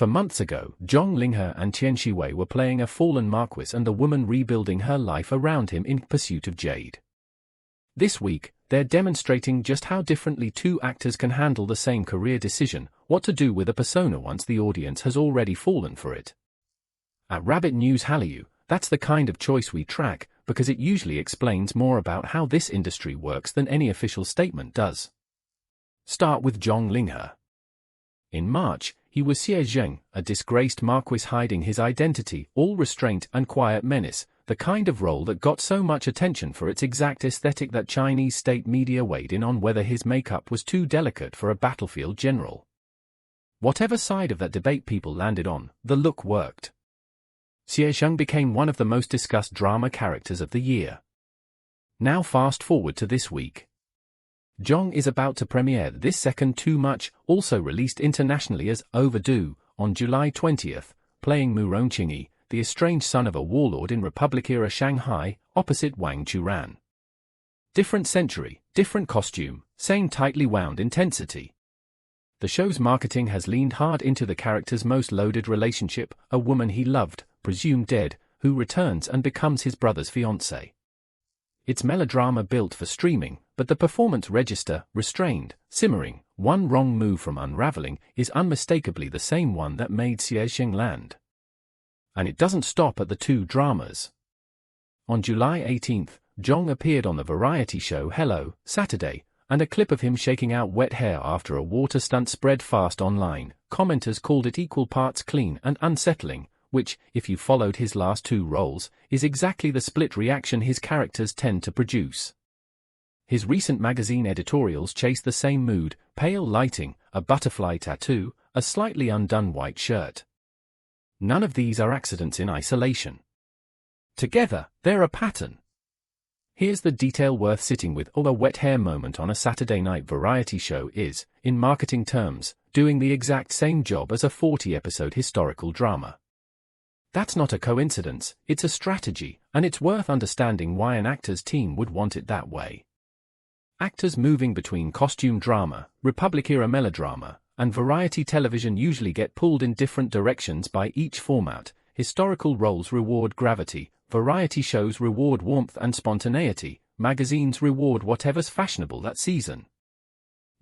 For months ago, Zhang Linghe and Tian Xiwei were playing a fallen marquis and the woman rebuilding her life around him in pursuit of Jade. This week, they're demonstrating just how differently two actors can handle the same career decision, what to do with a persona once the audience has already fallen for it. At Rabbit News Hallyu, that's the kind of choice we track, because it usually explains more about how this industry works than any official statement does. Start with Zhang Linghe. In March, he was Xie Zheng, a disgraced marquis hiding his identity, all restraint and quiet menace, the kind of role that got so much attention for its exact aesthetic that Chinese state media weighed in on whether his makeup was too delicate for a battlefield general. Whatever side of that debate people landed on, the look worked. Xie Zheng became one of the most discussed drama characters of the year. Now fast forward to this week. Zhang is about to premiere this second Too Much, also released internationally as Overdue, on July 20th, playing Murong Qingyi, the estranged son of a warlord in Republic-era Shanghai, opposite Wang Churan. Different century, different costume, same tightly wound intensity. The show's marketing has leaned hard into the character's most loaded relationship, a woman he loved, presumed dead, who returns and becomes his brother's fiancée. It's melodrama built for streaming, but the performance register, restrained, simmering, one wrong move from unraveling, is unmistakably the same one that made Xie Zheng land. And it doesn't stop at the two dramas. On July 18th, Zhang appeared on the variety show Hello, Saturday, and a clip of him shaking out wet hair after a water stunt spread fast online. Commenters called it equal parts clean and unsettling, which, if you followed his last two roles, is exactly the split reaction his characters tend to produce. His recent magazine editorials chase the same mood: pale lighting, a butterfly tattoo, a slightly undone white shirt. None of these are accidents in isolation. Together, they're a pattern. Here's the detail worth sitting with. A wet hair moment on a Saturday night variety show is, in marketing terms, doing the exact same job as a 40-episode historical drama. That's not a coincidence, it's a strategy, and it's worth understanding why an actor's team would want it that way. Actors moving between costume drama, Republic-era melodrama, and variety television usually get pulled in different directions by each format. Historical roles reward gravity, variety shows reward warmth and spontaneity, magazines reward whatever's fashionable that season.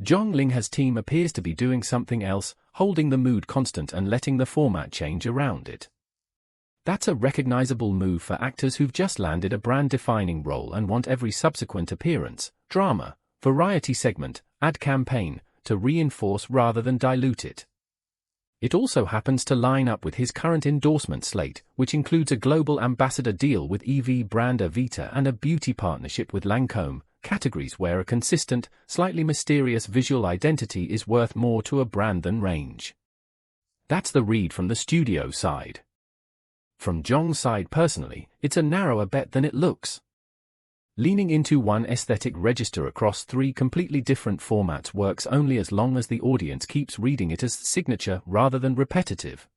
Zhang Linghe's team appears to be doing something else, holding the mood constant and letting the format change around it. That's a recognizable move for actors who've just landed a brand-defining role and want every subsequent appearance, drama, variety segment, ad campaign, to reinforce rather than dilute it. It also happens to line up with his current endorsement slate, which includes a global ambassador deal with EV brand Avita and a beauty partnership with Lancôme, categories where a consistent, slightly mysterious visual identity is worth more to a brand than range. That's the read from the studio side. From Zhang's side personally, it's a narrower bet than it looks. Leaning into one aesthetic register across three completely different formats works only as long as the audience keeps reading it as signature rather than repetitive.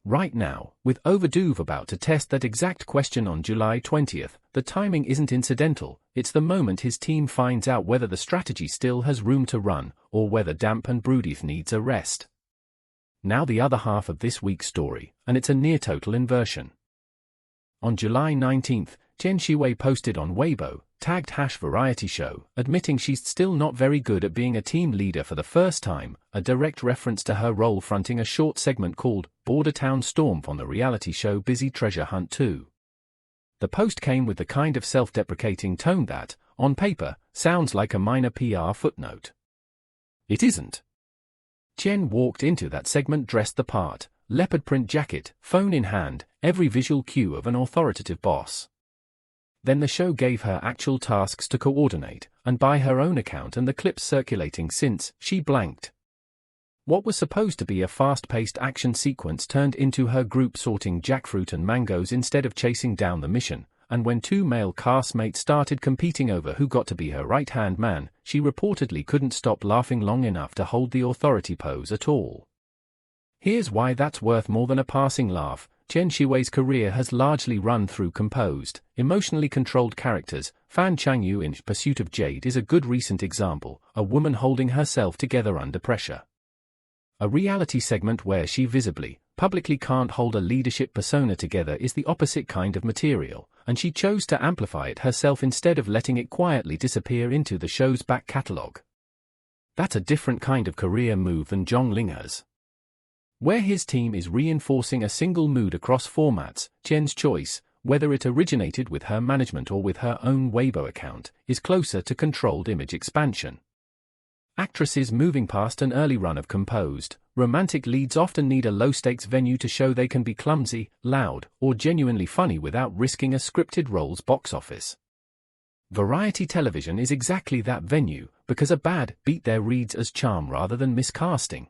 Right now, with Overdue about to test that exact question on July 20th, the timing isn't incidental, it's the moment his team finds out whether the strategy still has room to run, or whether damp and broody needs a rest. Now the other half of this week's story, and it's a near-total inversion. On July 19th, Tian Xiwei posted on Weibo, tagged #variety show, admitting she's still not very good at being a team leader for the first time, a direct reference to her role fronting a short segment called Border Town Storm on the reality show Busy Treasure Hunt 2. The post came with the kind of self-deprecating tone that, on paper, sounds like a minor PR footnote. It isn't. Tian walked into that segment dressed the part, leopard print jacket, phone in hand, every visual cue of an authoritative boss. Then the show gave her actual tasks to coordinate, and by her own account and the clips circulating since, she blanked. What was supposed to be a fast-paced action sequence turned into her group sorting jackfruit and mangoes instead of chasing down the mission, and when two male castmates started competing over who got to be her right-hand man, she reportedly couldn't stop laughing long enough to hold the authority pose at all. Here's why that's worth more than a passing laugh. Tian Xiwei's career has largely run through composed, emotionally controlled characters. Fan Changyu in Pursuit of Jade is a good recent example, a woman holding herself together under pressure. A reality segment where she visibly, publicly can't hold a leadership persona together is the opposite kind of material, and she chose to amplify it herself instead of letting it quietly disappear into the show's back catalogue. That's a different kind of career move than Zhang Linghe's, where his team is reinforcing a single mood across formats. Tian's choice, whether it originated with her management or with her own Weibo account, is closer to controlled image expansion. Actresses moving past an early run of composed, romantic leads often need a low-stakes venue to show they can be clumsy, loud, or genuinely funny without risking a scripted role's box office. Variety television is exactly that venue, because a bad beat there reads as charm rather than miscasting.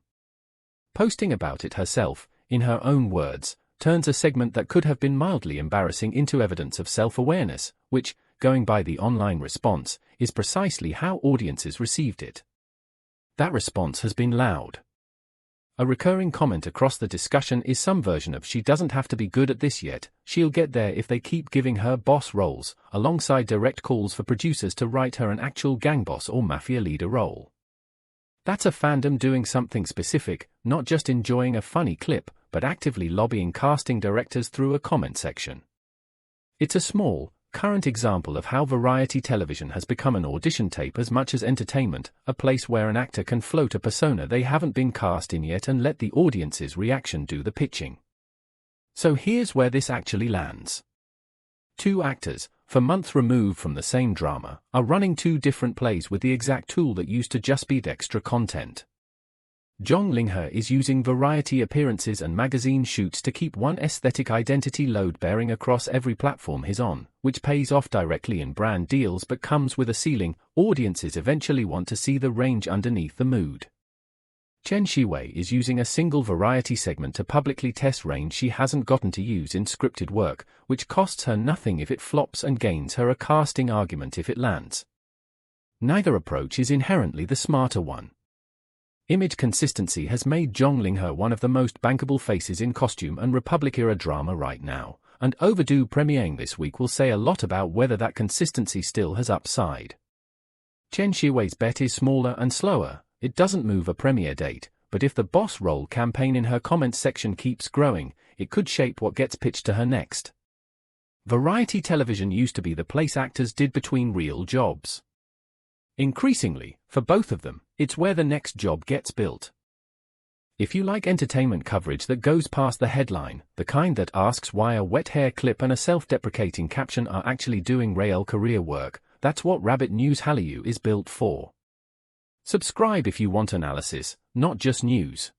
Posting about it herself, in her own words, turns a segment that could have been mildly embarrassing into evidence of self-awareness, which, going by the online response, is precisely how audiences received it. That response has been loud. A recurring comment across the discussion is some version of "she doesn't have to be good at this yet, she'll get there if they keep giving her boss roles," alongside direct calls for producers to write her an actual gang boss or mafia leader role. That's a fandom doing something specific, not just enjoying a funny clip, but actively lobbying casting directors through a comment section. It's a small, current example of how variety television has become an audition tape as much as entertainment, a place where an actor can float a persona they haven't been cast in yet and let the audience's reaction do the pitching. So here's where this actually lands. Two actors, for months removed from the same drama, are running two different plays with the exact tool that used to just be extra content. Zhang Linghe is using variety appearances and magazine shoots to keep one aesthetic identity load-bearing across every platform he's on, which pays off directly in brand deals but comes with a ceiling: audiences eventually want to see the range underneath the mood. Tian Xiwei is using a single variety segment to publicly test range she hasn't gotten to use in scripted work, which costs her nothing if it flops and gains her a casting argument if it lands. Neither approach is inherently the smarter one. Image consistency has made Zhang Linghe one of the most bankable faces in costume and Republic-era drama right now, and overdue premiering this week will say a lot about whether that consistency still has upside. Tian Xiwei's bet is smaller and slower. It doesn't move a premiere date, but if the boss role campaign in her comments section keeps growing, it could shape what gets pitched to her next. Variety television used to be the place actors did between real jobs. Increasingly, for both of them, it's where the next job gets built. If you like entertainment coverage that goes past the headline, the kind that asks why a wet hair clip and a self-deprecating caption are actually doing real career work, that's what Rabbit News Hallyu is built for. Subscribe if you want analysis, not just news.